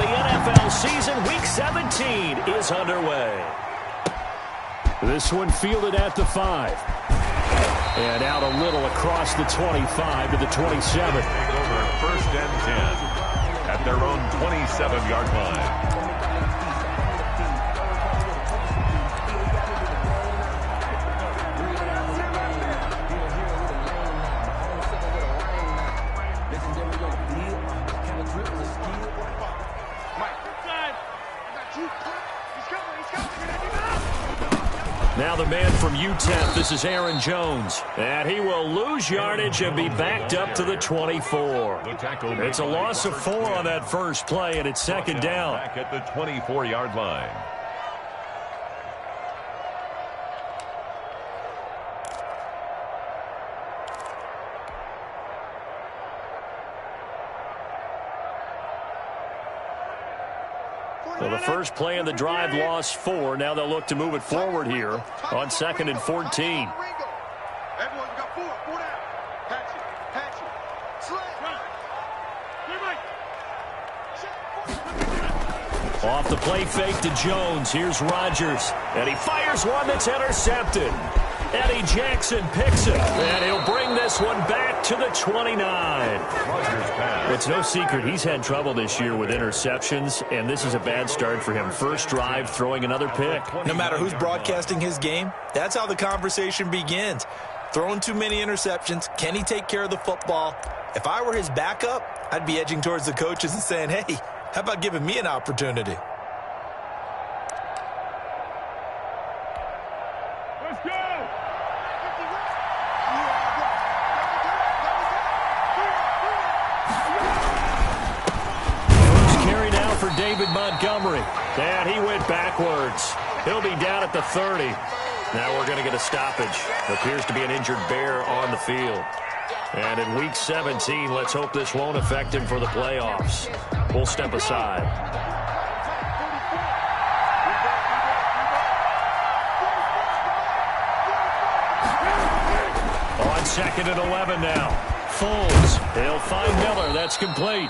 the NFL season. Week 17 is underway. This one fielded at the 5. And out a little across the 25 to the 27. Over first and 10 at their own 27-yard line. Now the man from UTEP, this is Aaron Jones. And he will lose yardage and be backed up to the 24. It's a loss of 4 on that first play, and it's second down. Back at the 24-yard line. Well, the first play of the drive lost 4. Now they'll look to move it forward here on 2nd and 14. Off the play fake to Jones. Here's Rodgers. And he fires one that's intercepted. Eddie Jackson picks it. And he'll bring this one back to the 29. It's no secret he's had trouble this year with interceptions, and this is a bad start for him. First drive, throwing another pick. No matter who's broadcasting his game, that's how the conversation begins. Throwing too many interceptions. Can he take care of the football? If I were his backup, I'd be edging towards the coaches and saying, hey, how about giving me an opportunity? Let's go! Carry now for David Montgomery. And he went backwards. He'll be down at the 30. Now we're going to get a stoppage. Appears to be an injured Bear on the field. And in Week 17, let's hope this won't affect him for the playoffs. We'll step aside. On 2nd and 11 now. Foles. He'll find Miller. That's complete.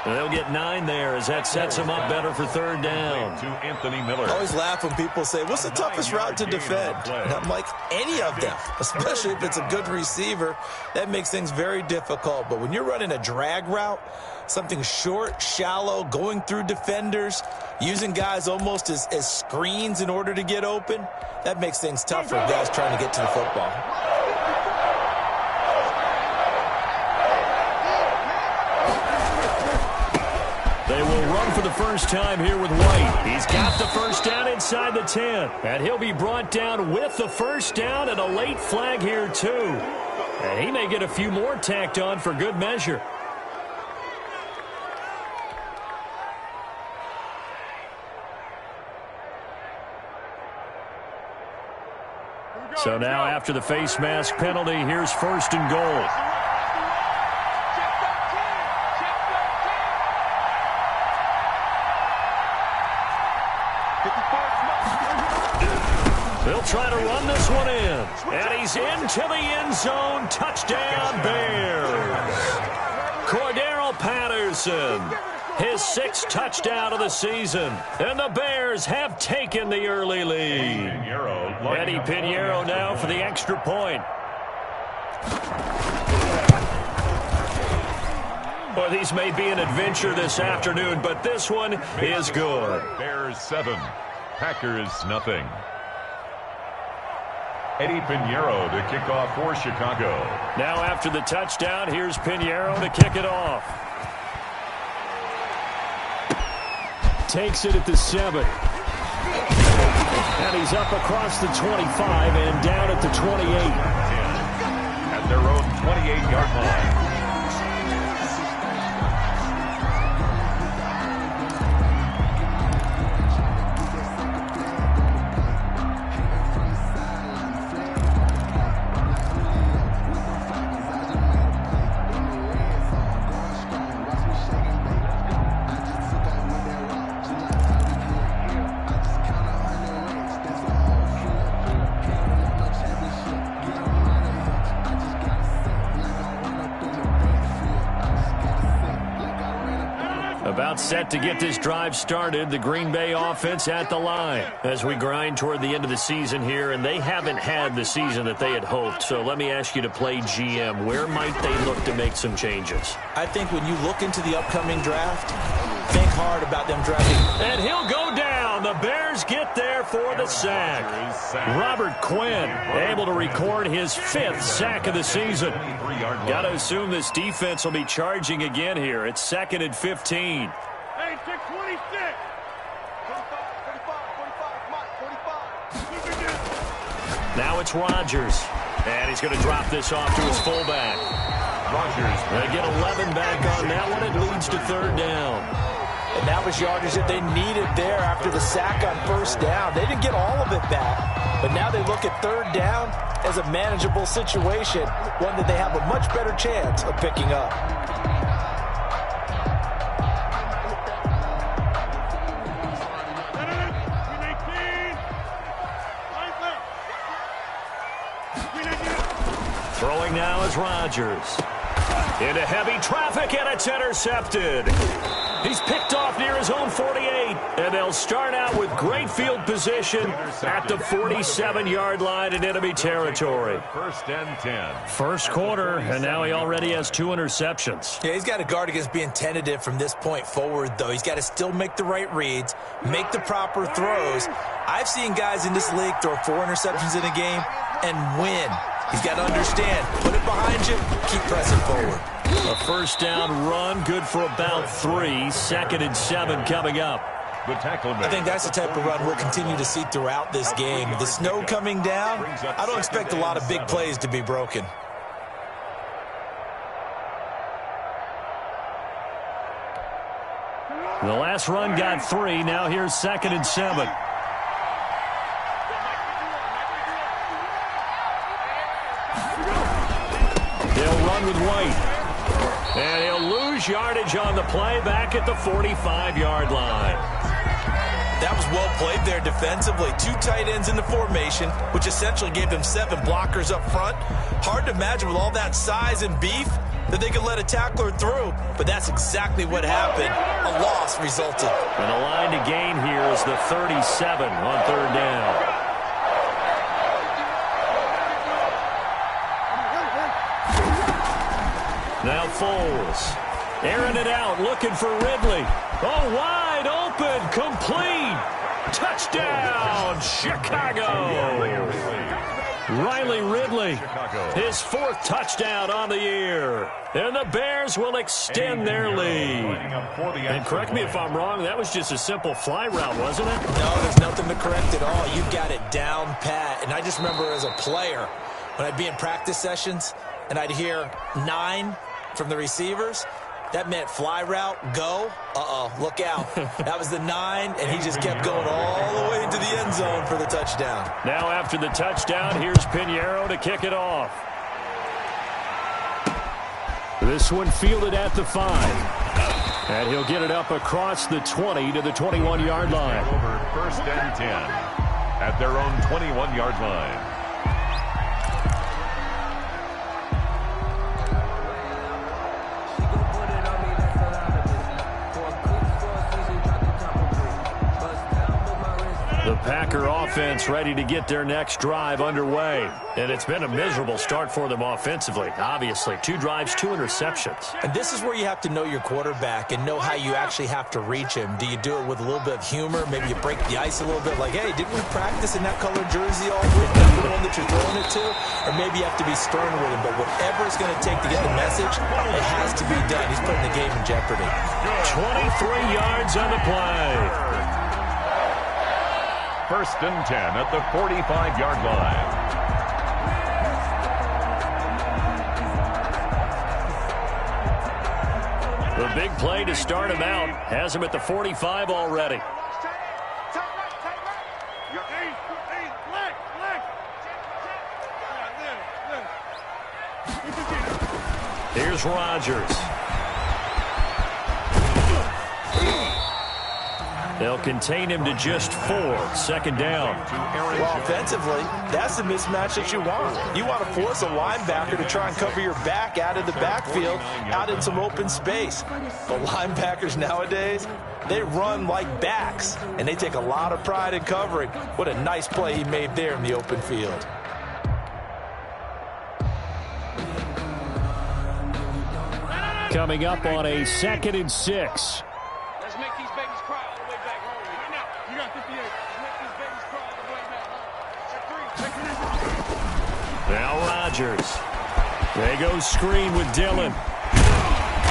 They'll get 9 there as that sets him up better for third down. To Anthony Miller. I always laugh when people say, what's the toughest route to defend? And I'm like, any of them, especially if it's a good receiver. That makes things very difficult. But when you're running a drag route, something short, shallow, going through defenders, using guys almost as screens in order to get open, that makes things tough for guys trying to get to the football. They will run for the first time here with White. He's got the first down inside the 10. And he'll be brought down with the first down and a late flag here, too. And he may get a few more tacked on for good measure. So now after the face mask penalty, here's 1st and goal. They'll try to run this one in. And he's into the end zone. Touchdown, Bears. Cordero Patterson, his 6th touchdown of the season. And the Bears have taken the early lead. Eddie Pinheiro now for the extra point. Well, these may be an adventure this afternoon, but this one is good. Bears 7, Packers nothing. Eddie Pinheiro to kick off for Chicago. Now after the touchdown, here's Pinheiro to kick it off. Takes it at the 7. And he's up across the 25 and down at the 28. At their own 28-yard line. About set to get this drive started. The Green Bay offense at the line as we grind toward the end of the season here, and they haven't had the season that they had hoped. So let me ask you to play GM. Where might they look to make some changes? I think when you look into the upcoming draft, think hard about them drafting. And he'll go down. The Bears get there for the sack. Robert Quinn able to record his 5th sack of the season. Got to assume this defense will be charging again here. It's 2nd and 15. Hey, 626. 45. Now it's Rodgers. And he's going to drop this off to his fullback. Rodgers. They get 11 back on that one. It leads to 3rd down. And that was yardage that they needed there after the sack on 1st down. They didn't get all of it back, but now they look at 3rd down as a manageable situation, one that they have a much better chance of picking up. Throwing now is Rodgers. Into heavy traffic, and it's intercepted. He's picked off near his own 48, and they'll start out with great field position at the 47-yard line in enemy territory. 1st and 10. First quarter, and now he already has 2 interceptions. Yeah, he's got to guard against being tentative from this point forward, though. He's got to still make the right reads, make the proper throws. I've seen guys in this league throw 4 interceptions in a game and win. He's got to understand, put it behind you, keep pressing forward. A 1st down run, good for about 3. 2nd and 7 coming up. The tackle I think that's the type of run we'll continue to see throughout this game. The snow coming down, I don't expect a lot of big plays to be broken. The last run got 3. Now here's 2nd and 7. They'll run with White. And he'll lose yardage on the play back at the 45-yard line. That was well played there defensively. 2 tight ends in the formation, which essentially gave them 7 blockers up front. Hard to imagine with all that size and beef that they could let a tackler through, but that's exactly what happened. A loss resulted. And the line to gain here is the 37 on 3rd down. Now Foles, airing it out, looking for Ridley. Oh, wide open, complete. Touchdown, Chicago. Riley Ridley, his 4th touchdown on the year. And the Bears will extend their lead. And correct me if I'm wrong, that was just a simple fly route, wasn't it? No, there's nothing to correct at all. You got it down pat. And I just remember as a player, when I'd be in practice sessions and I'd hear 9 from the receivers, that meant fly route, go, look out. That was the 9, and he just kept going all the way into the end zone for the touchdown. Now after the touchdown, here's Pinheiro to kick it off. This one fielded at the 5. And he'll get it up across the 20 to the 21-yard line. Over 1st and 10 at their own 21-yard line. The Packer offense ready to get their next drive underway. And it's been a miserable start for them offensively. Obviously, 2 drives, 2 interceptions. And this is where you have to know your quarterback and know how you actually have to reach him. Do you do it with a little bit of humor? Maybe you break the ice a little bit like, hey, didn't we practice in that colored jersey all week? That's the one that you're throwing it to? Or maybe you have to be stern with him. But whatever it's going to take to get the message, it has to be done. He's putting the game in jeopardy. 23 yards on the play. 1st and 10 at the 45-yard line. The big play to start him out has him at the 45 already. Here's Rodgers. They'll contain him to just 4. Second down. Well, offensively, that's the mismatch that you want. You want to force a linebacker to try and cover your back out of the backfield, out in some open space. But linebackers nowadays, they run like backs, and they take a lot of pride in covering. What a nice play he made there in the open field. Coming up on a 2nd and 6. Let's make these babies cry all the way back home. Right now, you got 58. Let's make these babies cry all the way back home. Now Rodgers. They go screen with Dillon.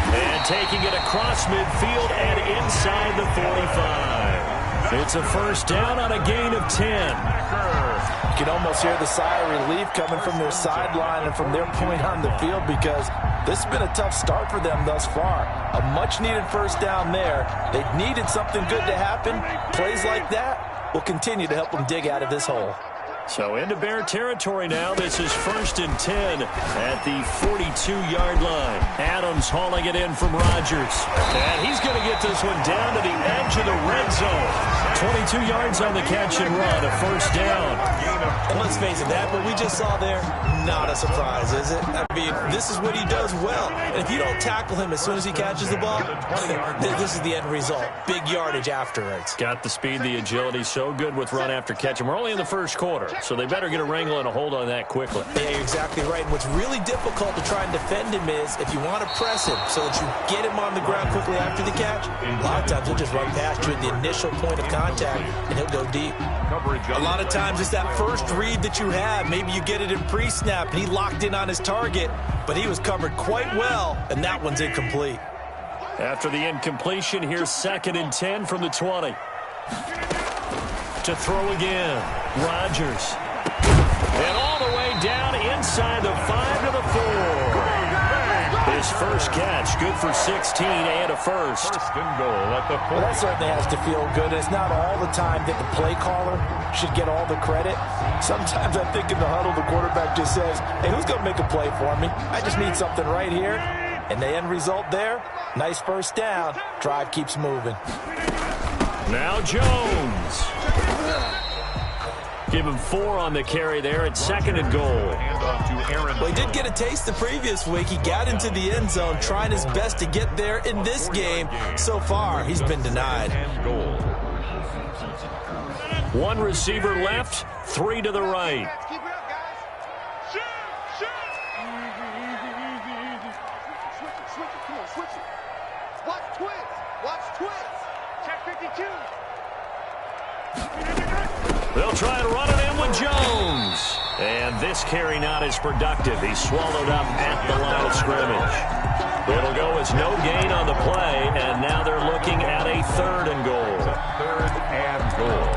And taking it across midfield and inside the 45. It's a first down on a gain of 10. You can almost hear the sigh of relief coming from their sideline and from their point on the field, because this has been a tough start for them thus far. A much-needed first down there. They needed something good to happen. Plays like that will continue to help them dig out of this hole. So into Bear territory now. This is 1st and 10 at the 42-yard line. Adams hauling it in from Rodgers. And he's going to get this one down to the edge of the red zone. 22 yards on the catch and run, a first down. And let's face it, that what we just saw there, not a surprise, is it? I mean, this is what he does well. And if you don't tackle him as soon as he catches the ball, this is the end result. Big yardage afterwards. Got the speed, the agility, so good with run after catch. And we're only in the first quarter, so they better get a wrangle and a hold on that quickly. Yeah, you're exactly right. And what's really difficult to try and defend him is if you want to press him so that you get him on the ground quickly after the catch, a lot of times he'll just run past you at the initial point of contact, and he'll go deep. A lot of times it's that first read that you have. Maybe you get it in pre-snap, and he locked in on his target, but he was covered quite well, and that one's incomplete. After the incompletion, here's 2nd and 10 from the 20. To throw again, Rodgers. And all the way down inside the 5 to the 4. His first catch, good for 16 and a first. 1st and goal at the 40. Well, that certainly has to feel good. It's not all the time that the play caller should get all the credit. Sometimes I think in the huddle, the quarterback just says, hey, who's going to make a play for me? I just need something right here. And the end result there, nice first down. Drive keeps moving. Now Jones. Give him 4 on the carry there at 2nd and goal. Well, he did get a taste the previous week. He got into the end zone, trying his best to get there in this game. So far, he's been denied. 1 receiver left, 3 to the right. Keep it up, guys. Shoot, shoot. Switch it, come on, switch it. Watch twins. Check 52. They'll try and run it in with Jones. And this carry not as productive. He's swallowed up at the line of scrimmage. It'll go as no gain on the play, and now they're looking at a 3rd and goal. 3rd and goal.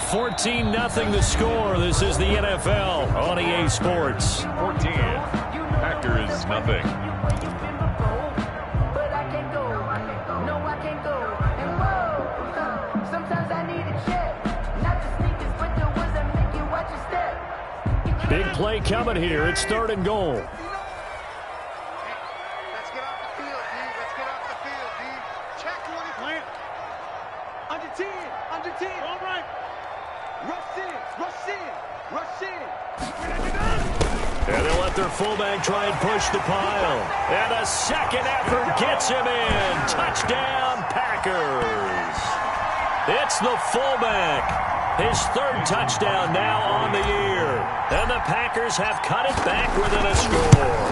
14-0 the score. This is the NFL on EA Sports. 14. Packers nothing. Big play coming here. It's 3rd and goal. Let's get off the field, D. Let's get off the field, D. Check 20. Under 10. Under 10. All right. Rush in. Rush in. Rush in. And they'll let their fullback try and push the pile. And a second effort gets him in. Touchdown, Packers. It's the fullback. His 3rd touchdown now on the year. And the Packers have cut it back within a score.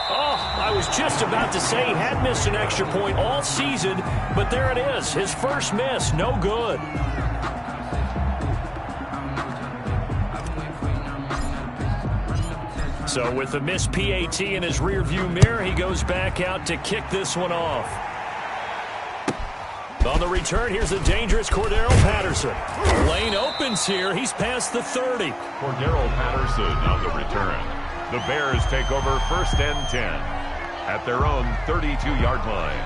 Oh, I was just about to say he had missed an extra point all season, but there it is. His first miss, no good. So with the missed PAT in his rearview mirror, he goes back out to kick this one off. On the return, here's the dangerous Cordero Patterson. Lane opens here. He's past the 30. Cordero Patterson on the return. The Bears take over 1st and 10 at their own 32-yard line.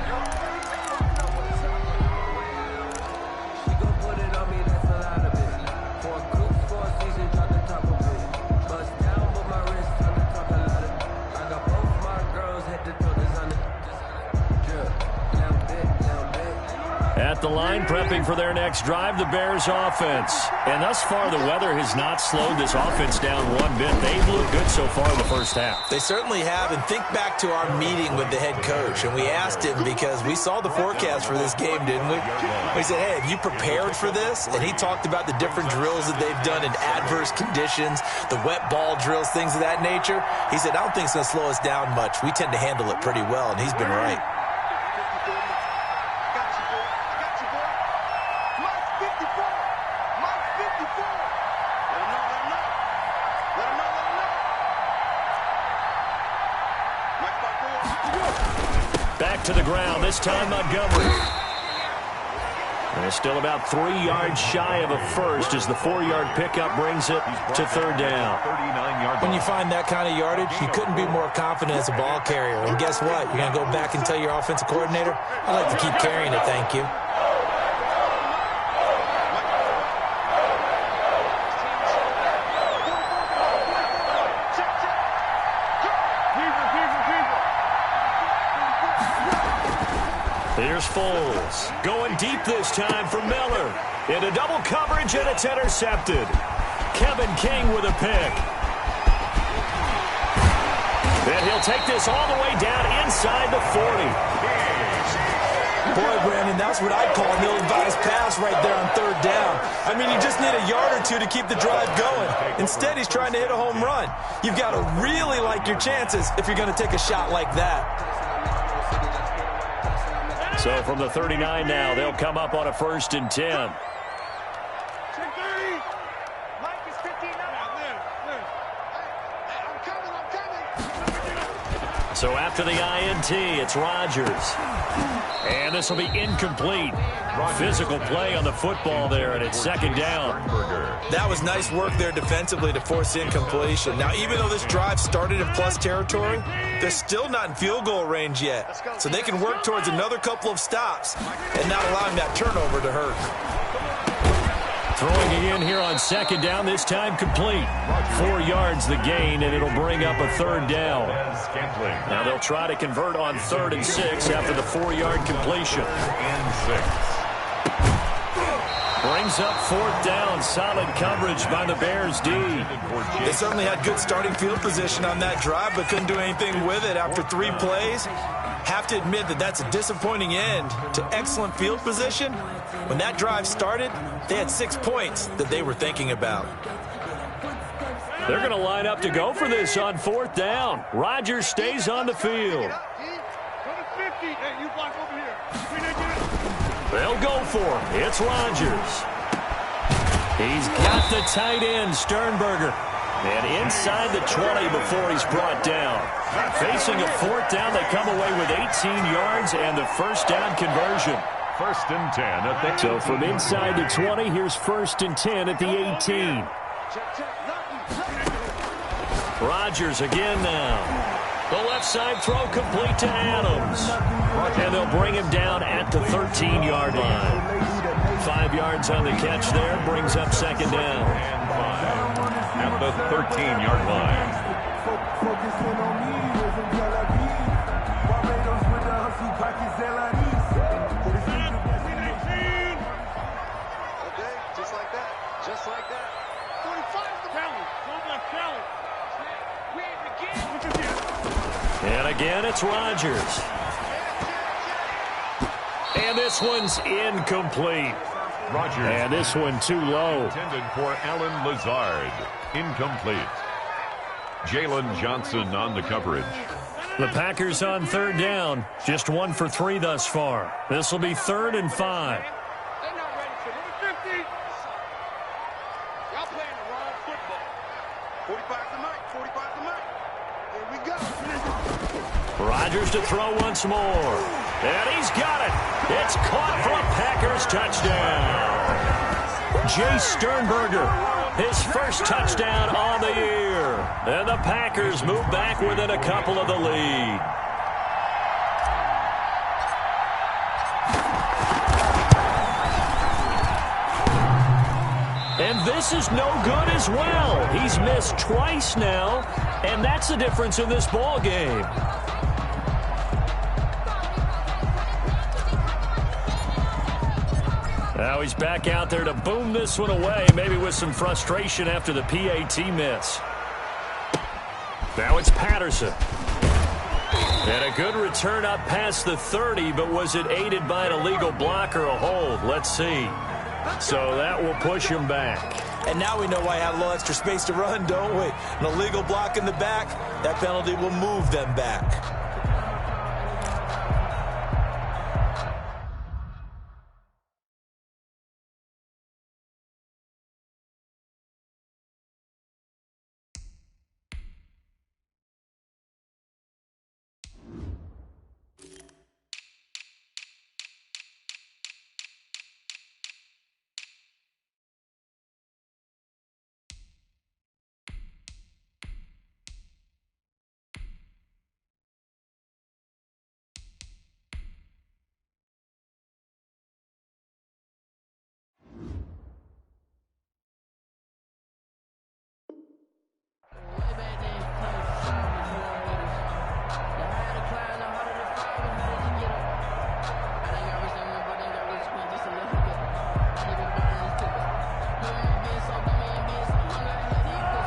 at the line, prepping for their next drive, the Bears offense. And thus far, the weather has not slowed this offense down one bit. They've looked good so far in the first half. They certainly have. And think back to our meeting with the head coach. And we asked him, because we saw the forecast for this game, didn't we? We said, hey, have you prepared for this? And he talked about the different drills that they've done in adverse conditions, the wet ball drills, things of that nature. He said, I don't think it's going to slow us down much. We tend to handle it pretty well, and he's been right. Back to the ground, this time Montgomery. They're still about 3 yards shy of a first as the 4-yard pickup brings it to third down. When you find that kind of yardage, you couldn't be more confident as a ball carrier. And guess what? You're going to go back and tell your offensive coordinator, I'd like to keep carrying it, thank you. Here's Foles. Going deep this time for Miller. Into double coverage, and it's intercepted. Kevin King with a pick. And he'll take this all the way down inside the 40. Boy, Brandon, that's what I'd call an ill-advised pass right there on third down. I mean, you just need a yard or two to keep the drive going. Instead, he's trying to hit a home run. You've got to really like your chances if you're going to take a shot like that. So from the 39 now, they'll come up on a 1st and 10. So after the INT, it's Rodgers. And this will be incomplete. Physical play on the football there, and it's second down. That was nice work there defensively to force incompletion. Now, even though this drive started in plus territory, they're still not in field goal range yet. So they can work towards another couple of stops and not allowing that turnover to hurt. Throwing it in here on second down, this time complete. 4 yards the gain, and it'll bring up a third down. Now they'll try to convert on 3rd and 6 after the 4-yard completion. Brings up 4th down. Solid coverage by the Bears D. They certainly had good starting field position on that drive, but couldn't do anything with it after 3 plays. Have to admit that that's a disappointing end to excellent field position. When that drive started, they had 6 points that they were thinking about. They're going to line up to go for this on 4th down. Rodgers stays on the field. They'll go for him. It's Rodgers. He's got the tight end, Sternberger. And inside the 20 before he's brought down. Facing a 4th down, they come away with 18 yards and the 1st down conversion. 1st and 10 at the... So from inside the 20, here's 1st and 10 at the 18. Rodgers again now. The left side throw complete to Adams. And they'll bring him down at the 13-yard line. 5 yards on the catch there, brings up second down. And 5 at the 13-yard line. Just like that. Just like that. 45's the penalty. And again, it's Rodgers. And this one's incomplete. Rodgers. And this one too low. Intended for Alan Lazard. Incomplete. Jalen Johnson on the coverage. The Packers on 3rd down. Just 1 for 3 thus far. This will be 3rd and 5. They're not ready for number 50. Y'all playing the wrong football. 45 to Mike. 45 to Mike. Here we go. Rodgers to throw once more. And he's got it. It's caught for a Packers touchdown. Jay Sternberger, his 1st touchdown on the year. And the Packers move back within a couple of the lead. And this is no good as well. He's missed twice now, and that's the difference in this ball game. Now he's back out there to boom this one away, maybe with some frustration after the PAT miss. Now it's Patterson. And a good return up past the 30, but was it aided by an illegal block or a hold? Let's see. So that will push him back. And now we know why I had a little extra space to run, don't we? An illegal block in the back, that penalty will move them back.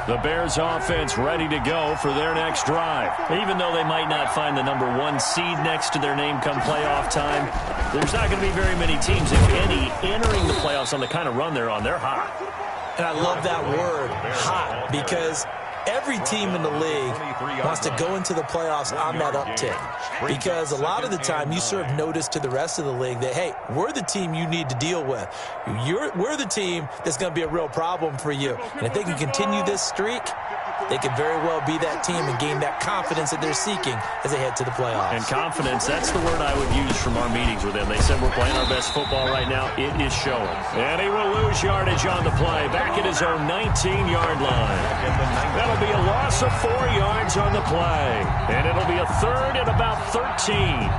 The Bears offense ready to go for their next drive. Even though they might not find the #1 seed next to their name come playoff time, there's not going to be very many teams, if any, entering the playoffs on the kind of run they're on. They're hot. And I love that word, hot, because every team in the league wants to go into the playoffs on that uptick. Because a lot of the time you serve notice to the rest of the league that, hey, we're the team you need to deal with. We're the team that's going to be a real problem for you. And if they can continue this streak, they could very well be that team and gain that confidence that they're seeking as they head to the playoffs. And confidence, that's the word I would use from our meetings with them. They said we're playing our best football right now. It is showing. And he will lose yardage on the play, back at his own 19-yard line. That'll be a loss of 4 yards on the play. And it'll be a third and about 13.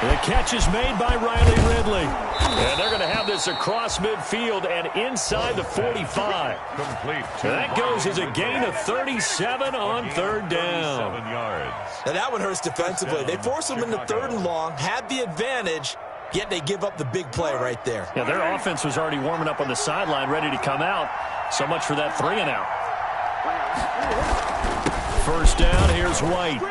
The catch is made by Riley Ridley. And they're going to have this across midfield and inside the 45. Complete. That goes as a gain of 37 on third down. Now that one hurts defensively. They force them into 3rd and long, had the advantage, yet they give up the big play right there. Yeah, their offense was already warming up on the sideline, ready to come out. So much for that 3-and-out. First down, here's White.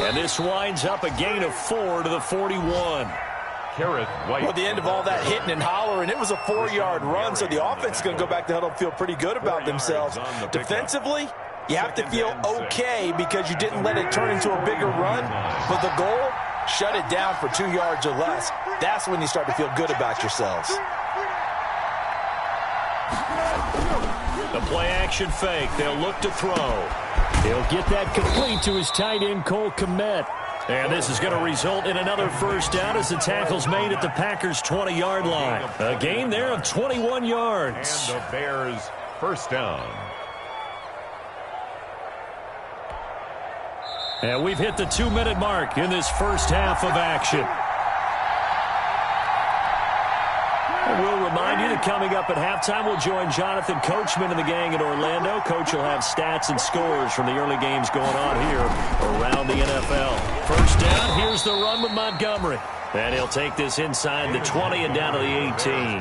And this winds up a gain of 4 to the 41. White. Well, the end of all that hitting and hollering, it was a 4-yard run, so the offense is going to go back to huddle and feel pretty good about themselves. Defensively, you have to feel okay because you didn't let it turn into a bigger run. But the goal, shut it down for 2 yards or less. That's when you start to feel good about yourselves. The play-action fake. They'll look to throw. He'll get that complete to his tight end, Cole Kmet. And this is going to result in another first down as the tackle's made at the Packers' 20-yard line. A gain there of 21 yards. And the Bears' first down. And we've hit the 2-minute mark in this first half of action. And we'll remind you that coming up at halftime, we'll join Jonathan Coachman and the gang in Orlando. Coach will have stats and scores from the early games going on here around the NFL. First down, here's the run with Montgomery. And he'll take this inside the 20 and down to the 18.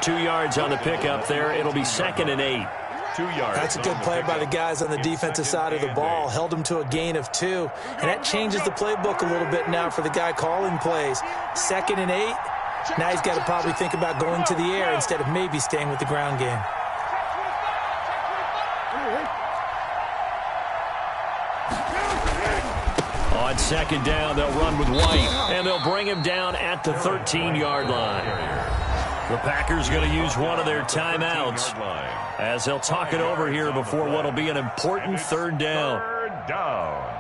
2 yards on the pickup there. It'll be 2nd and 8. 2 yards. That's a good play by the guys on the defensive side of the ball. Held them to a gain of 2. And that changes the playbook a little bit now for the guy calling plays. 2nd and 8. Now he's got to probably think about going to the air instead of maybe staying with the ground game. On 2nd down, they'll run with White, and they'll bring him down at the 13-yard line. The Packers going to use one of their timeouts as they'll talk it over here before what will be an important 3rd down. 3rd down.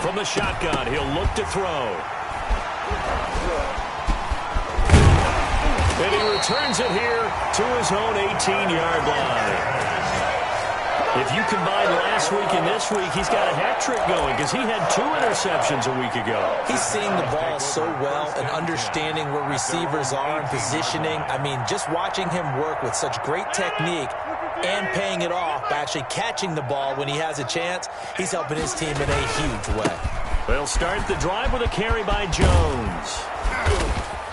From the shotgun, he'll look to throw. And he returns it here to his own 18-yard line. If you combine last week and this week, he's got a hat trick going because he had 2 interceptions a week ago. He's seeing the ball so well and understanding where receivers are and positioning. I mean, just watching him work with such great technique and paying it off by actually catching the ball when he has a chance, he's helping his team in a huge way. They'll start the drive with a carry by Jones.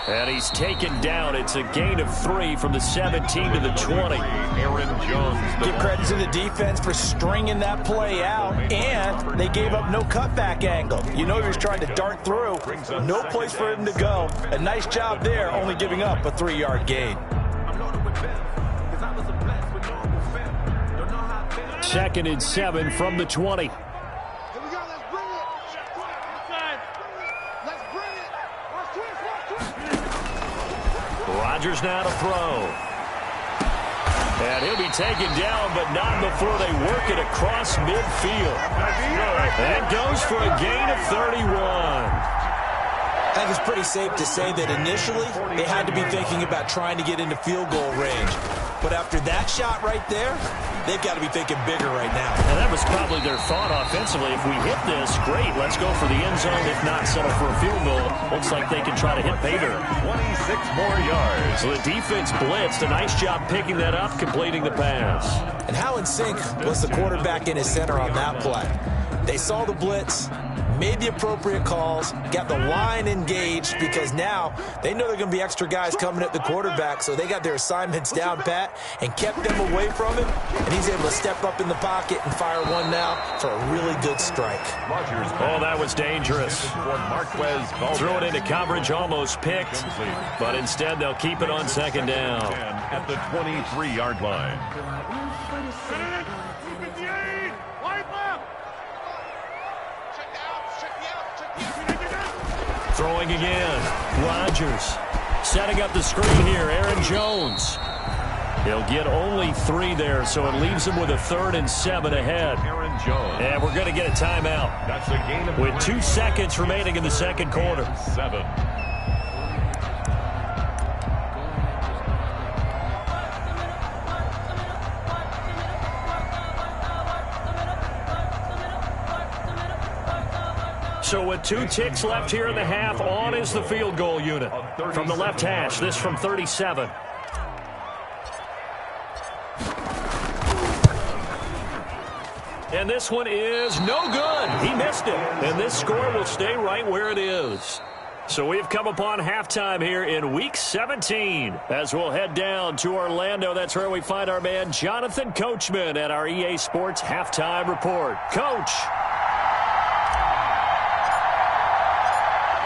And he's taken down. It's a gain of 3 from the 17 to the 20. Aaron Jones. Give credit to the defense for stringing that play out, and they gave up no cutback angle. You know he was trying to dart through. No place for him to go. A nice job there, only giving up a 3-yard gain. 2nd and 7 from the 20. Rodgers now to throw. And he'll be taken down, but not before they work it across midfield. That goes for a gain of 31. I think it's pretty safe to say that initially they had to be thinking about trying to get into field goal range. But after that shot right there, they've got to be thinking bigger right now. And that was probably their thought offensively. If we hit this, great. Let's go for the end zone. If not, settle for a field goal. Looks like they can try to hit Bader. 26 more yards. So the defense blitzed. A nice job picking that up, completing the pass. And how in sync was the quarterback in his center on that play? They saw the blitz, made the appropriate calls, got the line engaged, because now they know there are going to be extra guys coming at the quarterback, so they got their assignments down pat and kept them away from him, and he's able to step up in the pocket and fire one now for a really good strike. Oh, that was dangerous. Threw it into coverage, almost picked, but instead they'll keep it on 2nd down. At the 23-yard line. Throwing again. Rodgers setting up the screen here. Aaron Jones. He'll get only 3 there, so it leaves him with a 3rd and 7 ahead. Aaron Jones. And we're going to get a timeout. That's a gain of with 2 seconds remaining in the 2nd quarter. 7. So with 2 ticks left here in the half, on is the field goal unit. From the left hash, this from 37. And this one is no good. He missed it. And this score will stay right where it is. So we've come upon halftime here in Week 17. As we'll head down to Orlando, that's where we find our man Jonathan Coachman at our EA Sports Halftime Report. Coach.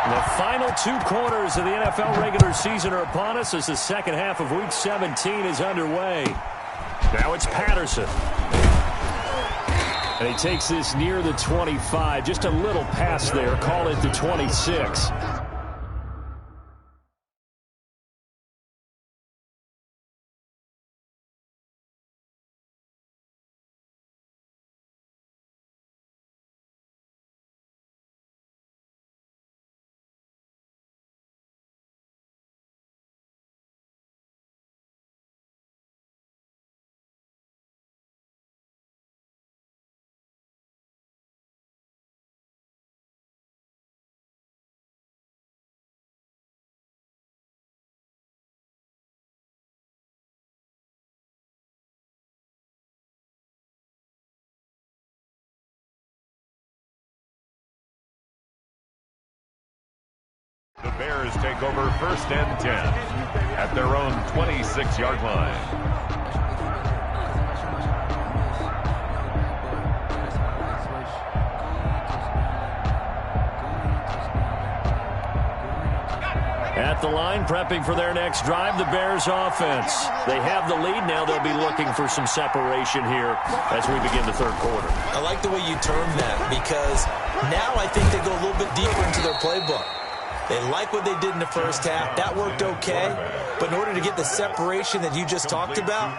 The final 2 quarters of the NFL regular season are upon us as the second half of Week 17 is underway. Now it's Patterson. And he takes this near the 25. Just a little pass there. Call it the 26. The Bears take over 1st and 10 at their own 26-yard line. At the line, prepping for their next drive, the Bears offense. They have the lead. Now they'll be looking for some separation here as we begin the 3rd quarter. I like the way you termed that, because now I think they go a little bit deeper into their playbook. They like what they did in the first half. That worked okay. But in order to get the separation that you just talked about,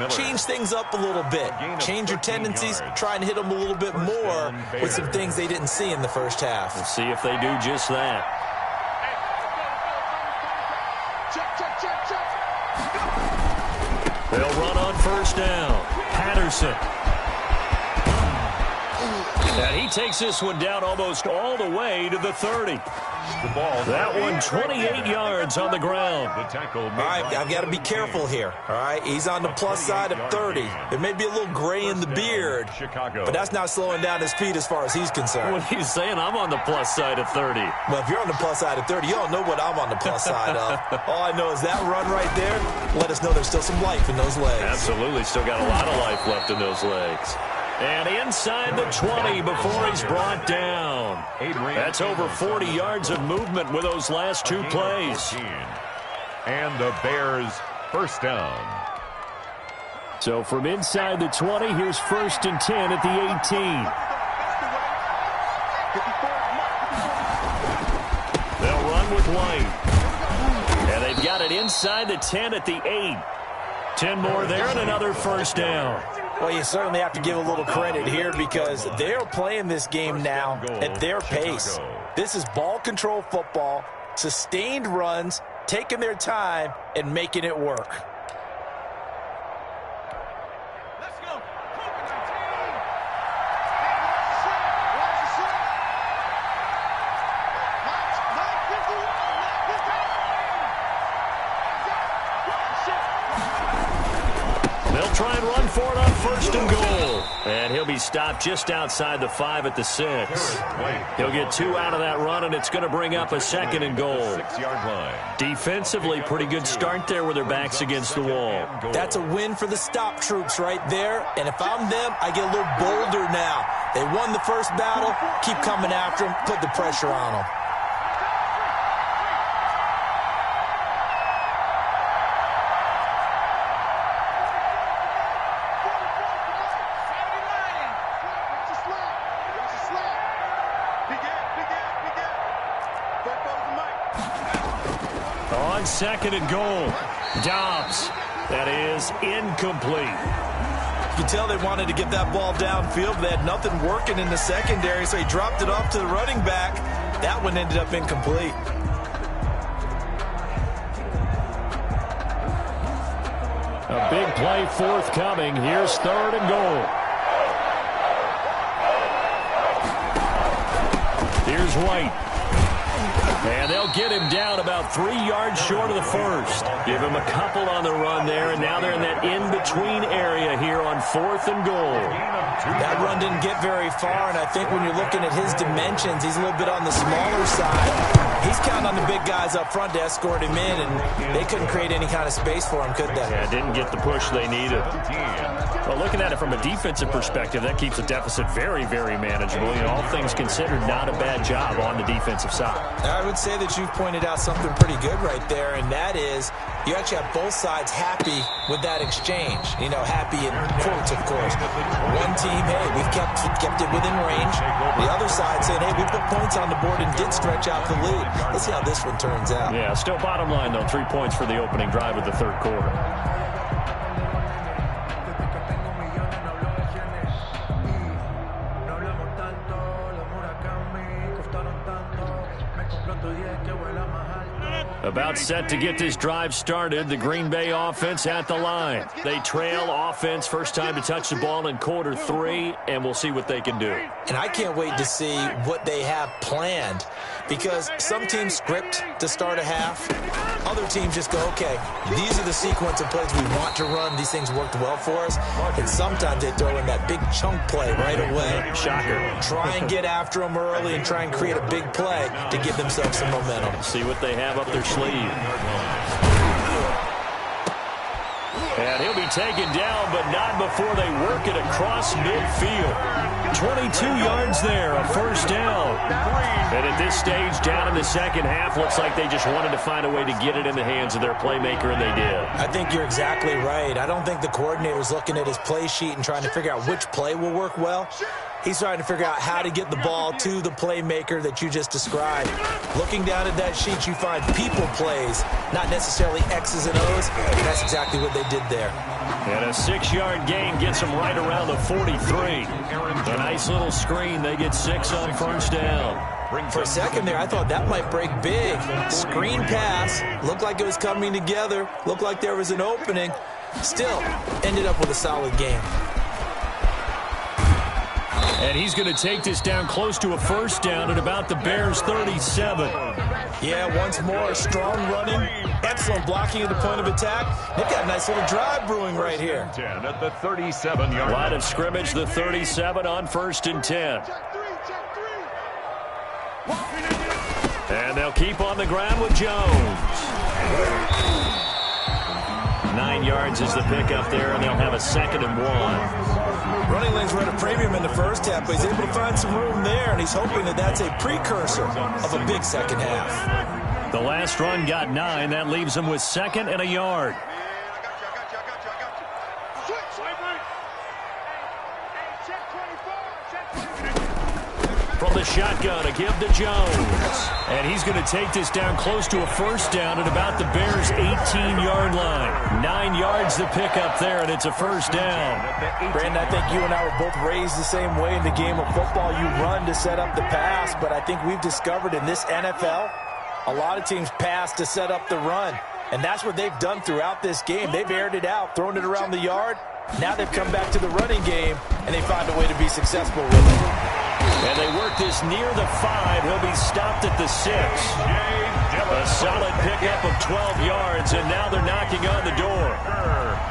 change things up a little bit. Change your tendencies. Try and hit them a little bit more with some things they didn't see in the first half. We'll see if they do just that. They'll run on first down. Patterson. And he takes this one down almost all the way to the 30. That one 28 yards on the ground. All right, I've got to be careful here. All right, he's on the plus side of 30. There may be a little gray in the beard, but that's not slowing down his feet as far as he's concerned. What are you saying? I'm on the plus side of 30. Well, if you're on the plus side of 30, you don't know what I'm on the plus side of. All I know is that run right there let us know there's still some life in those legs. Absolutely, still got a lot of life left in those legs. And inside the 20 before he's brought down. That's over 40 yards of movement with those last two plays. And the Bears first down. So from inside the 20, here's 1st and 10 at the 18. They'll run with White. And they've got it inside the 10 at the 8. 10 more there and another first down. Well, you certainly have to give a little credit here because they're playing this game now at their pace. This is ball control football, sustained runs, taking their time, and making it work. Let's go. They'll try and run for it on 1st and goal. And he'll be stopped just outside the 5 at the 6. He'll get 2 out of that run, and it's going to bring up a 2nd and goal. 6-yard line. Defensively, pretty good start there with their backs against the wall. That's a win for the stop troops right there. And if I'm them, I get a little bolder now. They won the first battle. Keep coming after them. Put the pressure on them. On 2nd and goal, Dobbs. That is incomplete. You can tell they wanted to get that ball downfield, but they had nothing working in the secondary, so he dropped it off to the running back. That one ended up incomplete. A big play forthcoming. Here's 3rd and goal. Here's White. And they'll get him down about 3 yards short of the 1st. Give him a couple on the run there, and now they're in that in-between area here on 4th and goal. That run didn't get very far, and I think when you're looking at his dimensions, he's a little bit on the smaller side. He's counting on the big guys up front to escort him in, and they couldn't create any kind of space for him, could they? Yeah, didn't get the push they needed. Well, looking at it from a defensive perspective, that keeps the deficit very, very manageable. You know, all things considered, not a bad job on the defensive side. I would say that you've pointed out something pretty good right there, and that is you actually have both sides happy with that exchange. You know, happy in quotes, of course. One team, hey, we've kept it within range. The other side saying, hey, we put points on the board and did stretch out the lead. Let's see how this one turns out. Yeah, still bottom line, though, 3 points for the opening drive of the 3rd quarter. About set to get this drive started. The Green Bay offense at the line. They trail offense, first time to touch the ball in quarter 3, and we'll see what they can do. And I can't wait to see what they have planned, because some teams script to start a half. Other teams just go, okay, these are the sequence of plays we want to run. These things worked well for us. And sometimes they throw in that big chunk play right away. Shocker. Try and get after them early and try and create a big play to give themselves some momentum. See what they have up their sleeve. And he'll be taken down, but not before they work it across midfield. 22 yards there, a first down. And at this stage, down in the second half, looks like they just wanted to find a way to get it in the hands of their playmaker, and they did. I think you're exactly right. I don't think the coordinator's looking at his play sheet and trying to figure out which play will work well. He's trying to figure out how to get the ball to the playmaker that you just described. Looking down at that sheet, you find people plays, not necessarily X's and O's. That's exactly what they did there. And a 6-yard gain gets them right around the 43. A nice little screen. They get 6 on first down. For a second there, I thought that might break big. Screen pass. Looked like it was coming together. Looked like there was an opening. Still, ended up with a solid game. And he's going to take this down close to a first down at about the Bears' 37. Yeah, once more, strong running, excellent blocking at the point of attack. They've got a nice little drive brewing right here. 10 at the 37-yard line of scrimmage, the 37 on 1st and 10. And they'll keep on the ground with Jones. 9 yards is the pickup there, and they'll have a 2nd and 1. Running lanes were at a premium in the first half, but he's able to find some room there, and he's hoping that that's a precursor of a big second half. The last run got 9. That leaves him with 2nd and a yard. From the shotgun, a give to Jones. And he's going to take this down close to a first down at about the Bears' 18-yard line. 9 yards to pick up there, and it's a first down. Brandon, I think you and I were both raised the same way in the game of football. You run to set up the pass, but I think we've discovered in this NFL, a lot of teams pass to set up the run. And that's what they've done throughout this game. They've aired it out, thrown it around the yard. Now they've come back to the running game, and they find a way to be successful with it. And they work this near the 5. He'll be stopped at the 6. A solid pickup of 12 yards, and now they're knocking on the door.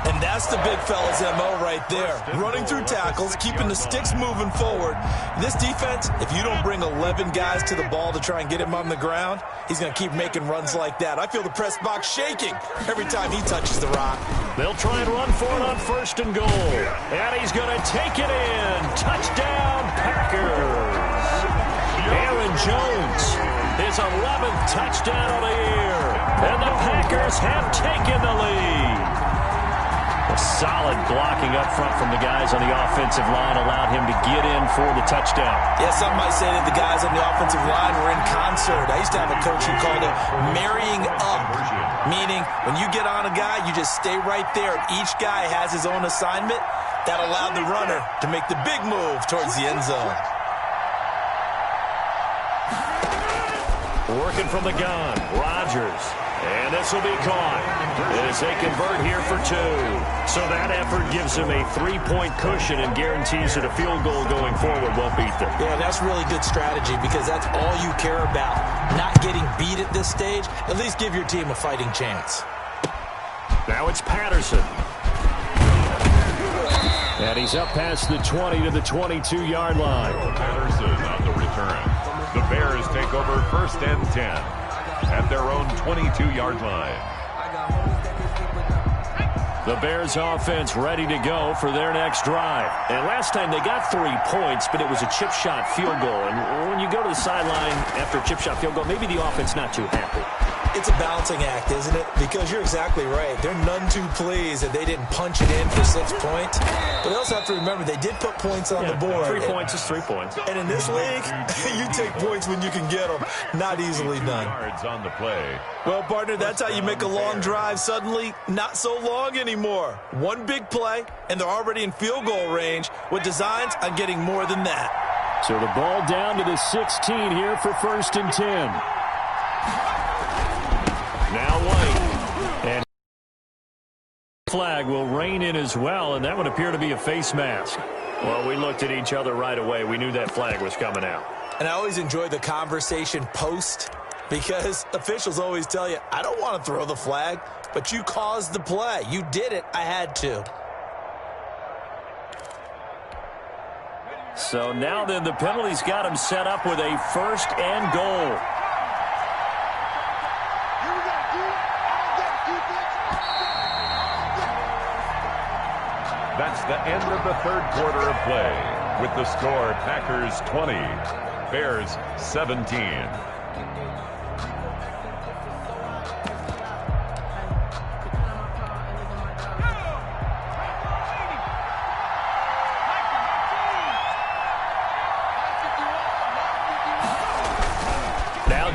And that's the big fella's MO right there. Running through tackles, keeping the sticks moving forward. This defense, if you don't bring 11 guys to the ball to try and get him on the ground, he's going to keep making runs like that. I feel the press box shaking every time he touches the rock. They'll try and run for it on 1st and goal. And he's going to take it in. Touchdown, Packers. Aaron Jones, his 11th touchdown of the year. And the Packers have taken the lead. A solid blocking up front from the guys on the offensive line allowed him to get in for the touchdown. Yeah, some might say that the guys on the offensive line were in concert. I used to have a coach who called it marrying up, meaning when you get on a guy, you just stay right there. Each guy has his own assignment. That allowed the runner to make the big move towards the end zone. Working from the gun, Rodgers. And this will be caught as they convert here for 2. So that effort gives them a 3-point cushion and guarantees that a field goal going forward won't beat them. Yeah, that's really good strategy because that's all you care about. Not getting beat at this stage. At least give your team a fighting chance. Now it's Patterson. And he's up past the 20 to the 22-yard line. Patterson on the return. The Bears take over 1st and 10 at their own 22-yard line. The Bears offense ready to go for their next drive. And last time they got 3 points, but it was a chip shot field goal. And when you go to the sideline after a chip shot field goal, maybe the offense not too happy. It's a balancing act, isn't it? Because you're exactly right. They're none too pleased that they didn't punch it in for 6 points. But they also have to remember they did put points on the board. 3 points is 3 points. And in this league, you take points when you can get them. Not easily done. Yards on the play. Well, partner, that's how you make a long drive suddenly not so long anymore. One big play, and they're already in field goal range with designs on getting more than that. So the ball down to the 16 here for 1st and 10. Now White, and flag will rein in as well, and that would appear to be a face mask. Well, we looked at each other right away. We knew that flag was coming out. And I always enjoy the conversation post because officials always tell you, I don't want to throw the flag, but you caused the play. You did it. I had to. So now then the penalty's got him set up with a 1st and goal. That's the end of the 3rd quarter of play. With the score, Packers 20, Bears 17.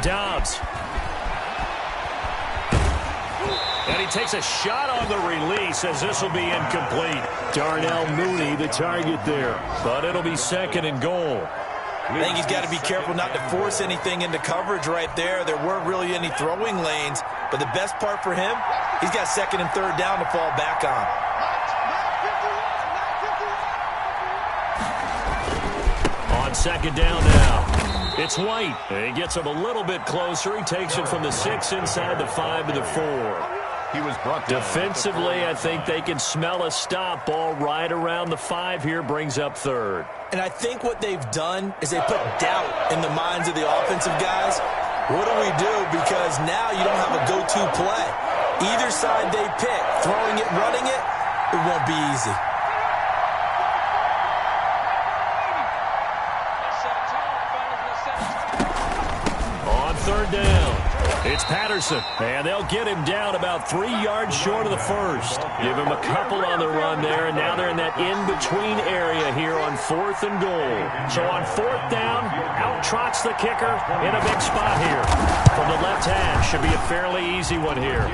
Dobbs. And he takes a shot on the release as this will be incomplete. Darnell Mooney, the target there. But it'll be 2nd and goal. I think he's got to be careful not to force anything into coverage right there. There weren't really any throwing lanes. But the best part for him, he's got 2nd and 3rd down to fall back on. On 2nd down now. It's White. He gets him a little bit closer. He takes it from the 6 inside the 5 to the 4. He was brought down. Defensively, I think they can smell a stop. Ball right around the 5 here, brings up 3rd. And I think what they've done is they put doubt in the minds of the offensive guys. What do we do? Because now you don't have a go-to play. Either side they pick, throwing it, running it, it won't be easy. On 3rd down, it's Patterson, and they'll get him down about 3 yards short of the 1st. Give him a couple on the run there, and now they're in that in-between area here on 4th and goal. So on 4th down, out trots the kicker in a big spot here. From the left hash, should be a fairly easy one here.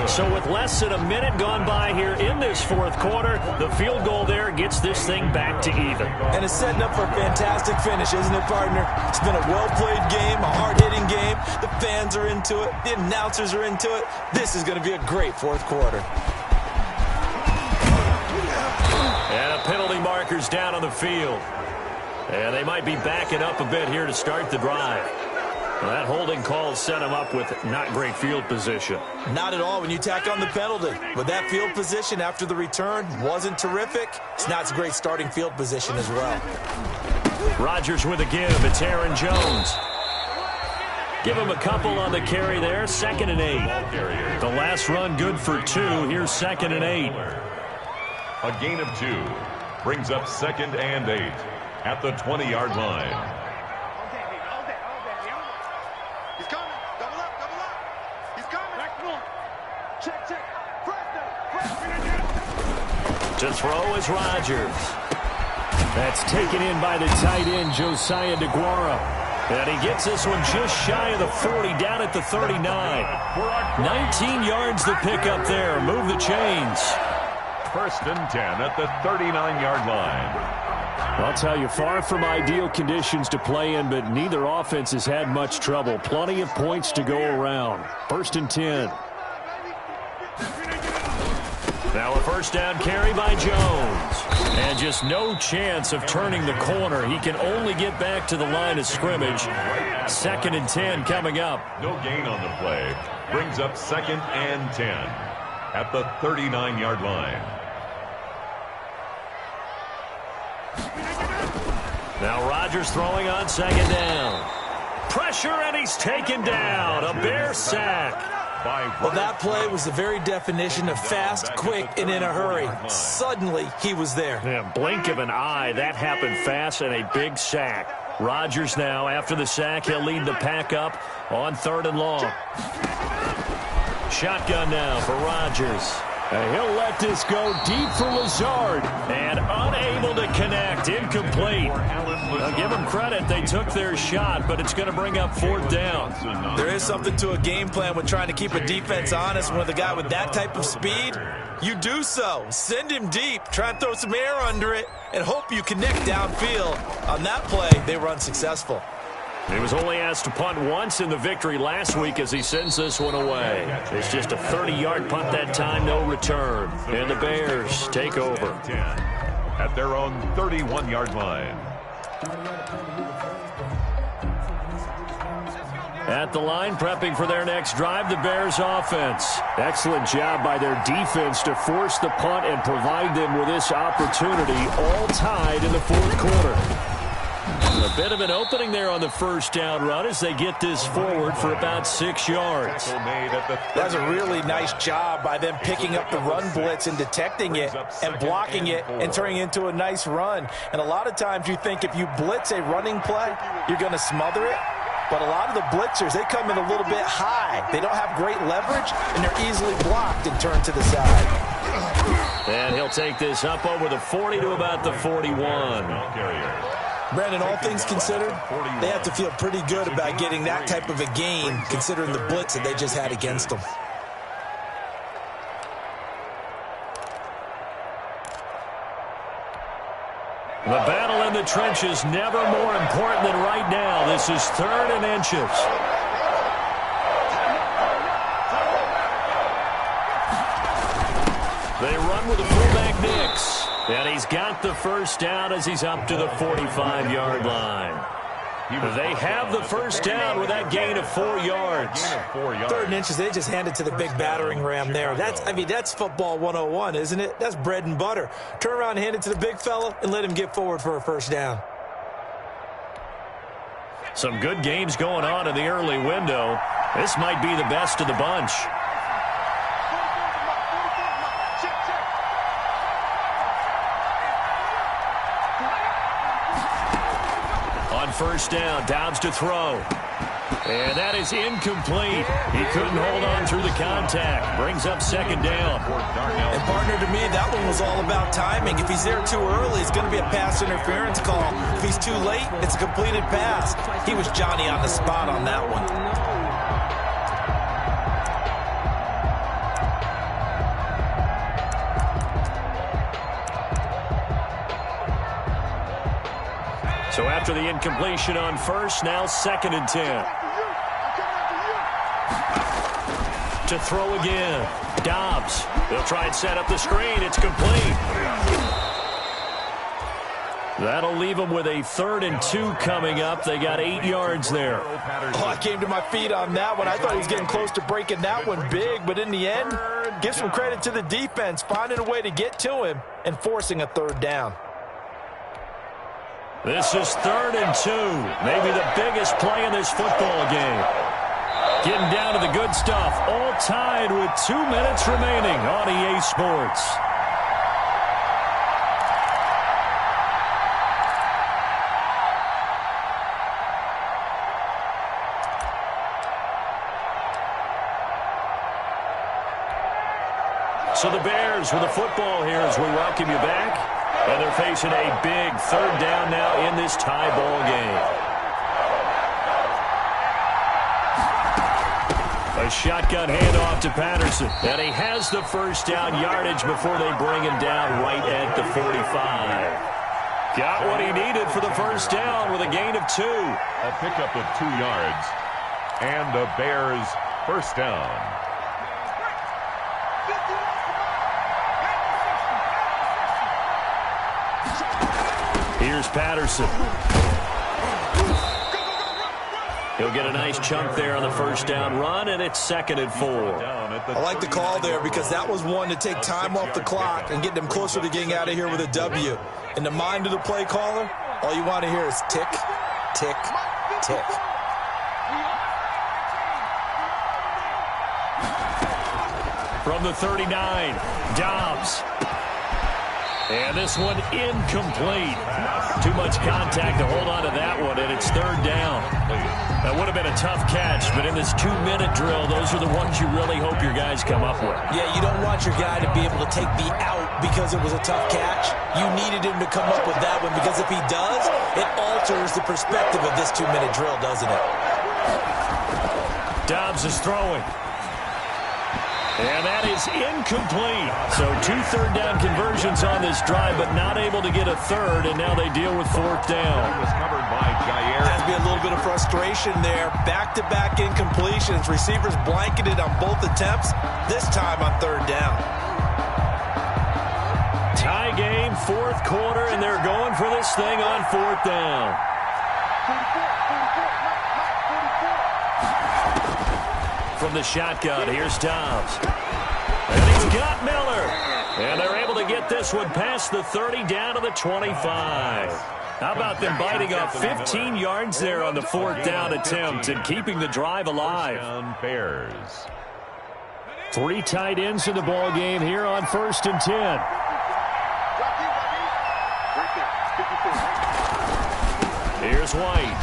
So with less than a minute gone by here in this 4th quarter, the field goal there gets this thing back to even. And it's setting up for a fantastic finish, isn't it, partner? It's been a well-played game, a hard-hitting game. The fans are into it. The announcers are into it. This is going to be a great 4th quarter. And a penalty marker's down on the field. And they might be backing up a bit here to start the drive. Well, that holding call set him up with not great field position. Not at all when you tack on the penalty. But that field position after the return wasn't terrific. It's not a great starting field position as well. Rodgers with a give. It's Aaron Jones. Give him a couple on the carry there. 2nd and 8. The last run good for 2. Here's 2nd and 8. A gain of 2 brings up 2nd and 8 at the 20-yard line. He's coming. Double up. He's coming. Check. To throw is Rodgers. That's taken in by the tight end, Josiah DeGuara. And he gets this one just shy of the 40, down at the 39. 19 yards to pick up there. Move the chains. 1st and 10 at the 39-yard line. I'll tell you, far from ideal conditions to play in, but neither offense has had much trouble. Plenty of points to go around. 1st and 10. Now a 1st down carry by Jones. And just no chance of turning the corner. He can only get back to the line of scrimmage. 2nd and 10 coming up. No gain on the play. Brings up 2nd and 10 at the 39-yard line. Now Rodgers throwing on 2nd down. Pressure, and he's taken down. A Bear sack. Well, that play was the very definition of fast, quick, and in a hurry. Suddenly, he was there. Yeah, blink of an eye. That happened fast, and a big sack. Rodgers now, after the sack, he'll lead the pack up on 3rd and long. Shotgun now for Rodgers. And he'll let this go deep for Lazard. And unable to connect. Incomplete. I'll give them credit. They took their shot, but it's going to bring up 4th down. There is something to a game plan when trying to keep a defense honest. With a guy with that type of speed, you do so. Send him deep. Try and throw some air under it and hope you connect downfield. On that play, they were unsuccessful. He was only asked to punt once in the victory last week as he sends this one away. It's just a 30-yard punt that time, no return. And the Bears take over. At their own 31-yard line. At the line, prepping for their next drive, the Bears offense. Excellent job by their defense to force the punt and provide them with this opportunity, all tied in the 4th quarter. A bit of an opening there on the 1st down run as they get this forward for about 6 yards. That's a really nice job by them picking up the run blitz and detecting it and blocking it and turning it into a nice run. And a lot of times you think if you blitz a running play, you're going to smother it. But a lot of the blitzers, they come in a little bit high. They don't have great leverage, and they're easily blocked and turned to the side. And he'll take this up over the 40 to about the 41. Brandon, all things considered, they have to feel pretty good about getting that type of a gain, considering the blitz that they just had against them. The battle in the trenches never more important than right now. This is 3rd and inches. They run with the fullback Nix. And he's got the first down as he's up to the 45-yard line. They have the first down with that gain of 4 yards. 3rd and inches, they just handed to the big battering ram there. That's football 101, isn't it? That's bread and butter. Turn around, hand it to the big fella, and let him get forward for a first down. Some good games going on in the early window. This might be the best of the bunch. First down, Dobbs to throw. And that is incomplete. He couldn't hold on through the contact. Brings up 2nd down. And partner, to me, that one was all about timing. If he's there too early, it's going to be a pass interference call. If he's too late, it's a completed pass. He was Johnny on the spot on that one. So after the incompletion on first, now 2nd and 10. To throw again. Dobbs. They'll try and set up the screen. It's complete. That'll leave them with a 3rd and 2 coming up. They got 8 yards there. Oh, I came to my feet on that one. I thought he was getting close to breaking that one big, but in the end, give some credit to the defense, finding a way to get to him and forcing a 3rd down. This is 3rd and 2. Maybe the biggest play in this football game. Getting down to the good stuff. All tied with 2 minutes remaining on EA Sports. So the Bears with the football here as we welcome you back. And they're facing a big 3rd down now in this tie ball game. A shotgun handoff to Patterson. And he has the first down yardage before they bring him down right at the 45. Got what he needed for the first down with a gain of 2. A pickup of 2 yards. And the Bears first down. Here's Patterson. He'll get a nice chunk there on the first down run, and it's 2nd and 4. I like the call there because that was one to take time off the clock and get them closer to getting out of here with a W. In the mind of the play caller, all you want to hear is tick, tick, tick. From the 39, Dobbs. And this one incomplete. Too much contact to hold on to that one, and it's 3rd down. That would have been a tough catch, but in this 2-minute drill, those are the ones you really hope your guys come up with. Yeah, you don't want your guy to be able to take the out because it was a tough catch. You needed him to come up with that one because if he does, it alters the perspective of this 2-minute drill, doesn't it? Dobbs is throwing. And that is incomplete. So 2 3rd down conversions on this drive, but not able to get a 3rd, and now they deal with 4th down. That was covered by Jair. Has to be a little bit of frustration there. Back-to-back incompletions. Receivers blanketed on both attempts, this time on 3rd down. Tie game, 4th quarter, and they're going for this thing on 4th down. From the shotgun, here's Dobbs. And he's got Miller. And they're able to get this one past the 30 down to the 25. How about them biting off 15 yards there on the 4th down attempt and keeping the drive alive? Bears. 3 tight ends in the ball game here on 1st and 10. Here's White.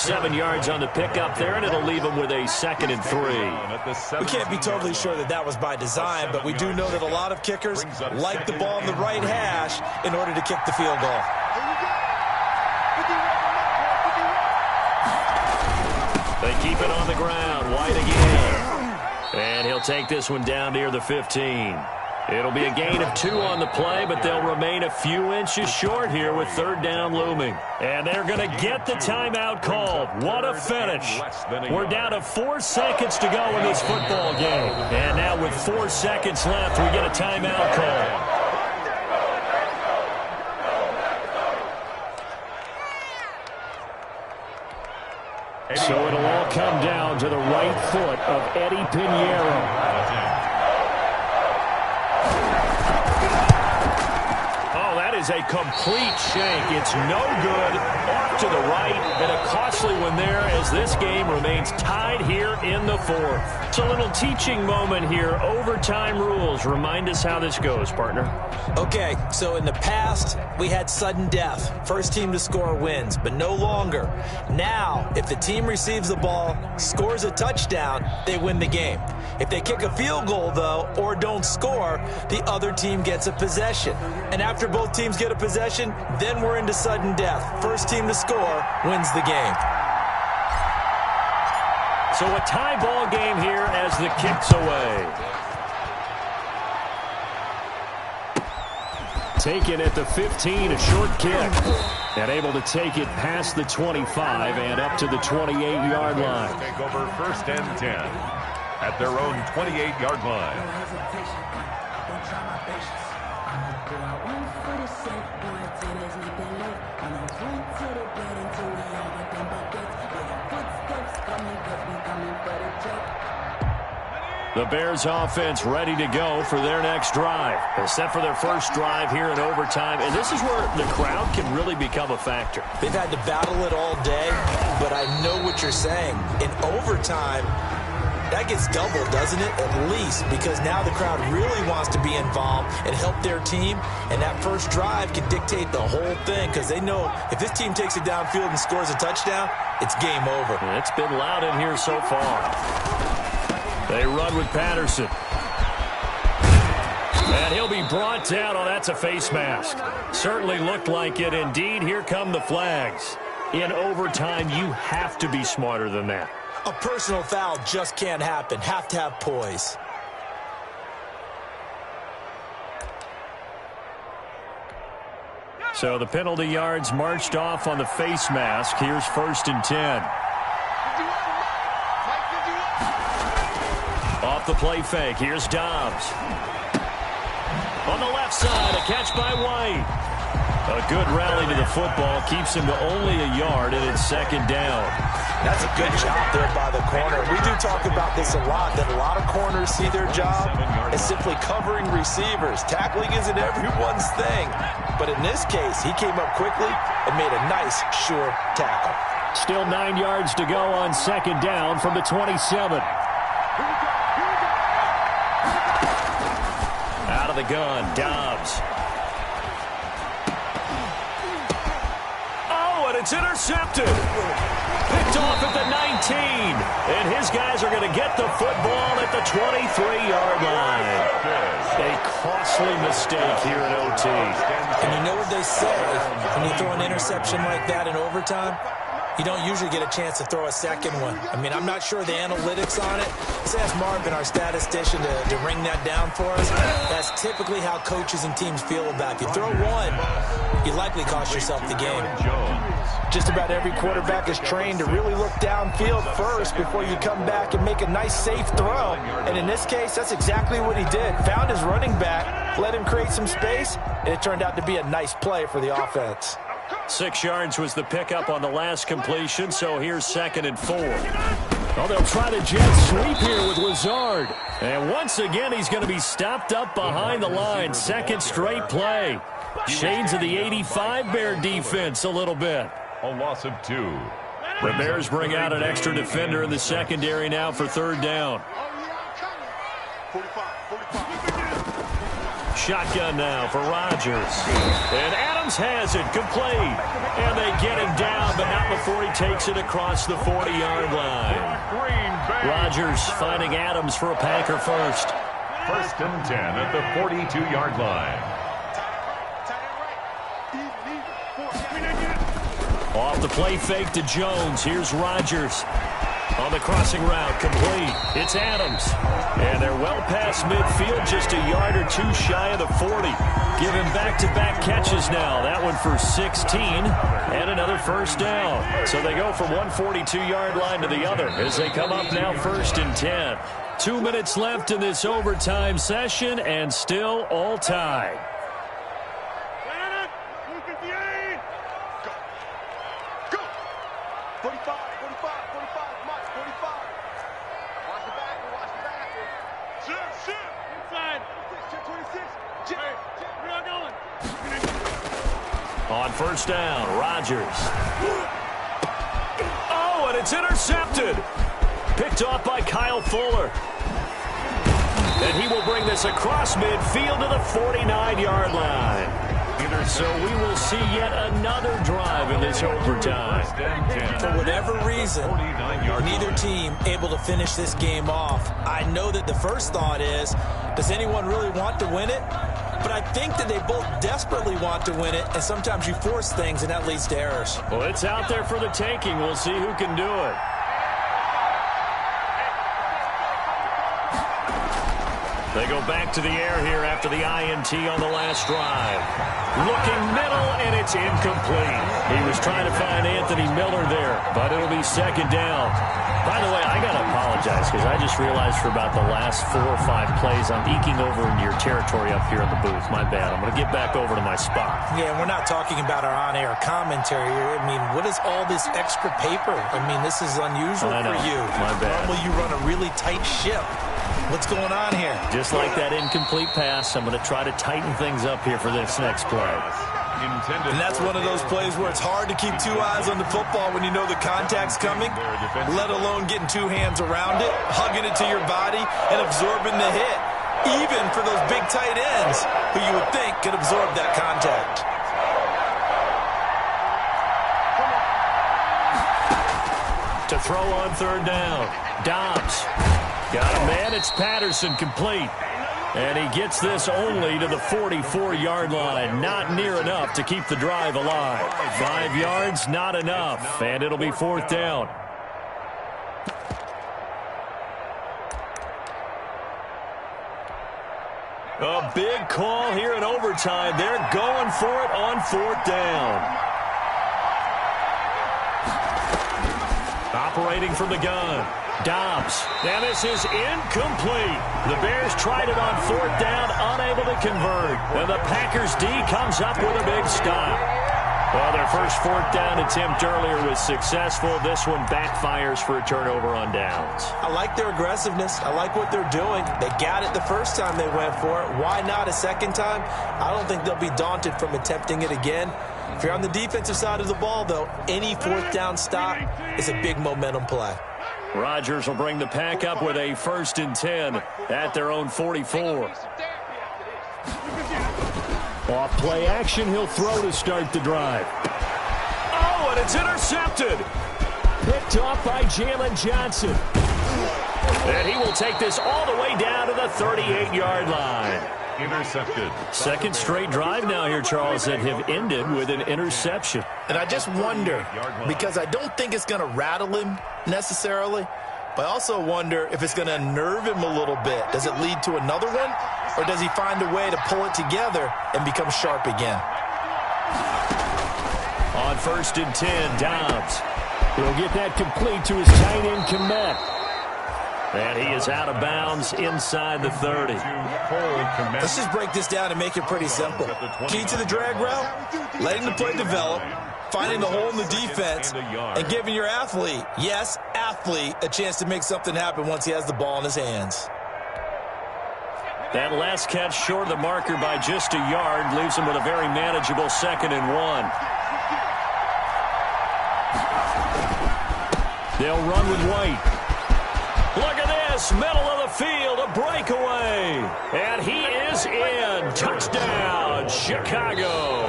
7 yards on the pickup there, and it'll leave him with a 2nd and 3. We can't be totally sure that that was by design, but we do know that a lot of kickers like the ball in the right hash in order to kick the field goal. They keep it on the ground. White again. And he'll take this one down near the 15. It'll be a gain of 2 on the play, but they'll remain a few inches short here with 3rd down looming. And they're going to get the timeout called. What a finish. We're down to 4 seconds to go in this football game. And now with 4 seconds left, we get a timeout call. So it'll all come down to the right foot of Eddie Pinheiro. Is a complete shank. It's no good. Off to the right, and a costly one there as this game remains tied here in the 4th. So a little teaching moment here. Overtime rules. Remind us how this goes, partner. Okay, so in the past, we had sudden death. First team to score wins, but no longer. Now, if the team receives the ball, scores a touchdown, they win the game. If they kick a field goal, though, or don't score, the other team gets a possession. And after both teams get a possession, then we're into sudden death. First team to score wins the game. So a tie ball game here as the kick's away. Taken at the 15, a short kick. And able to take it past the 25 and up to the 28-yard line. Take over 1st and 10 at their own 28-yard line. The Bears offense ready to go for their next drive. They're set for their first drive here in overtime, and this is where the crowd can really become a factor. They've had to battle it all day, but I know what you're saying. In overtime, that gets doubled, doesn't it? At least, because now the crowd really wants to be involved and help their team, and that first drive can dictate the whole thing because they know if this team takes it downfield and scores a touchdown, it's game over. And it's been loud in here so far. They run with Patterson. And he'll be brought down. Oh, that's a face mask. Certainly looked like it. Indeed, here come the flags. In overtime, you have to be smarter than that. A personal foul just can't happen. Have to have poise. So the penalty yards marched off on the face mask. Here's 1st and 10. Off the play fake. Here's Dobbs. On the left side, a catch by White. A good rally to the football keeps him to only a yard, and it's 2nd down. That's a good job there by the corner. We do talk about this a lot, that a lot of corners see their job as simply covering receivers. Tackling isn't everyone's thing. But in this case, he came up quickly and made a nice, sure tackle. Still 9 yards to go on 2nd down from the 27. Out of the gun, Dobbs. Oh, and it's intercepted. Picked off at the 19. And his guys are going to get the football at the 23-yard line. A costly mistake here in OT. And you know what they say, when you throw an interception like that in overtime, you don't usually get a chance to throw a second one. I mean, I'm not sure the analytics on it. Let's ask Marvin, our statistician, to ring that down for us. That's typically how coaches and teams feel about it. If you throw one, you likely cost yourself the game. Just about every quarterback is trained to really look downfield first before you come back and make a nice, safe throw. And in this case, that's exactly what he did. Found his running back, let him create some space, and it turned out to be a nice play for the offense. 6 yards was the pickup on the last completion, so here's 2nd and 4. Oh, they'll try the jet sweep here with Lazard. And once again, he's going to be stopped up behind the line. 2nd straight play. Shades of the 85 Bear defense a little bit. A loss of 2. The Bears bring out an extra defender in the secondary now for 3rd down. Shotgun now for Rodgers. And Adams has it, complete. And they get him down, but not before he takes it across the 40-yard line. Rodgers finding Adams for a Packer first. 1st and 10 at the 42-yard line. Off the play fake to Jones. Here's Rodgers. On the crossing route, complete. It's Adams. And they're well past midfield, just a yard or two shy of the 40. Give him back-to-back catches now. That one for 16 and another first down. So they go from one 42-yard line to the other as they come up now 1st and 10. 2 minutes left in this overtime session and still all tied. On first down, Rodgers. Oh, and it's intercepted. Picked off by Kyle Fuller. And he will bring this across midfield to the 49-yard line. So we will see yet another drive in this overtime. For whatever reason, neither team able to finish this game off. I know that the first thought is, does anyone really want to win it? But I think that they both desperately want to win it, and sometimes you force things, and that leads to errors. Well, it's out there for the taking. We'll see who can do it. They go back to the air here after the INT on the last drive. Looking middle, and it's incomplete. He was trying to find Anthony Miller there, but it'll be 2nd down. By the way, I got to apologize because I just realized for about the last 4 or 5 plays, I'm eking over into your territory up here in the booth. My bad. I'm going to get back over to my spot. Yeah, we're not talking about our on-air commentary here. I mean, what is all this extra paper? I mean, this is unusual for you. My bad. Normally you run a really tight ship. What's going on here? Just like that incomplete pass, I'm going to try to tighten things up here for this next play. And that's one of those plays where it's hard to keep 2 eyes on the football when you know the contact's coming, let alone getting 2 hands around it, hugging it to your body, and absorbing the hit, even for those big tight ends who you would think could absorb that contact. To throw on 3rd down, Dobbs. Got a man, it's Patterson, complete. And he gets this only to the 44-yard line. Not near enough to keep the drive alive. 5 yards, not enough. And it'll be 4th down. A big call here in overtime. They're going for it on 4th down. Operating from the gun. Dobbs. And this is incomplete. The Bears tried it on 4th down, unable to convert. And the Packers D comes up with a big stop. Well, their first 4th down attempt earlier was successful. This one backfires for a turnover on downs. I like their aggressiveness. I like what they're doing. They got it the first time they went for it. Why not a second time? I don't think they'll be daunted from attempting it again. If you're on the defensive side of the ball, though, any 4th down stop is a big momentum play. Rodgers will bring the Pack up with a 1st and 10 at their own 44. Off play action, he'll throw to start the drive. Oh, and it's intercepted. Picked off by Jalen Johnson. And he will take this all the way down to the 38-yard line. Intercepted. 2nd straight drive now here, Charles, that have ended with an interception. And I just wonder, because I don't think it's going to rattle him necessarily, but I also wonder if it's going to unnerve him a little bit. Does it lead to another one, or does he find a way to pull it together and become sharp again? On 1st and 10, Dobbs. He'll get that complete to his tight end, Kmet. And he is out of bounds inside the 30. Let's just break this down and make it pretty simple. Key to the drag route, letting the play develop, finding the hole in the defense, and giving your athlete, yes, athlete, a chance to make something happen once he has the ball in his hands. That last catch short of the marker by just a yard leaves him with a very manageable 2nd and 1. They'll run with White. Look at this middle of the field, a breakaway. And he is in. Touchdown, Chicago.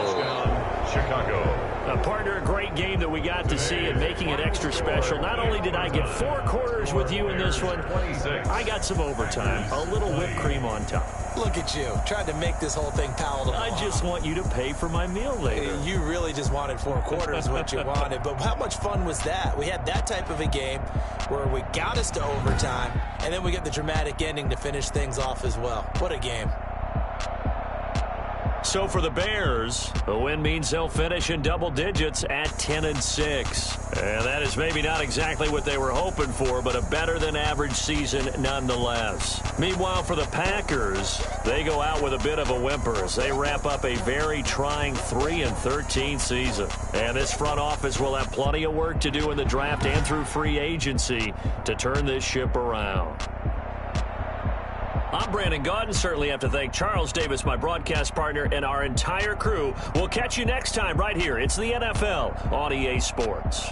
Chicago. Partner, a great game that we got to see and making it extra special. Not only did I get 4 quarters with you in this one, I got some overtime, a little whipped cream on top. Look at you, tried to make this whole thing palatable. I just want you to pay for my meal later. You really just wanted 4 quarters, what you wanted. But how much fun was that? We had that type of a game where we got us to overtime, and then we get the dramatic ending to finish things off as well. What a game. So for the Bears, a win means they'll finish in double digits at 10-6. And that is maybe not exactly what they were hoping for, but a better-than-average season nonetheless. Meanwhile, for the Packers, they go out with a bit of a whimper as they wrap up a very trying 3-13 season. And this front office will have plenty of work to do in the draft and through free agency to turn this ship around. I'm Brandon Gaudin. Certainly have to thank Charles Davis, my broadcast partner, and our entire crew. We'll catch you next time right here. It's the NFL on EA Sports.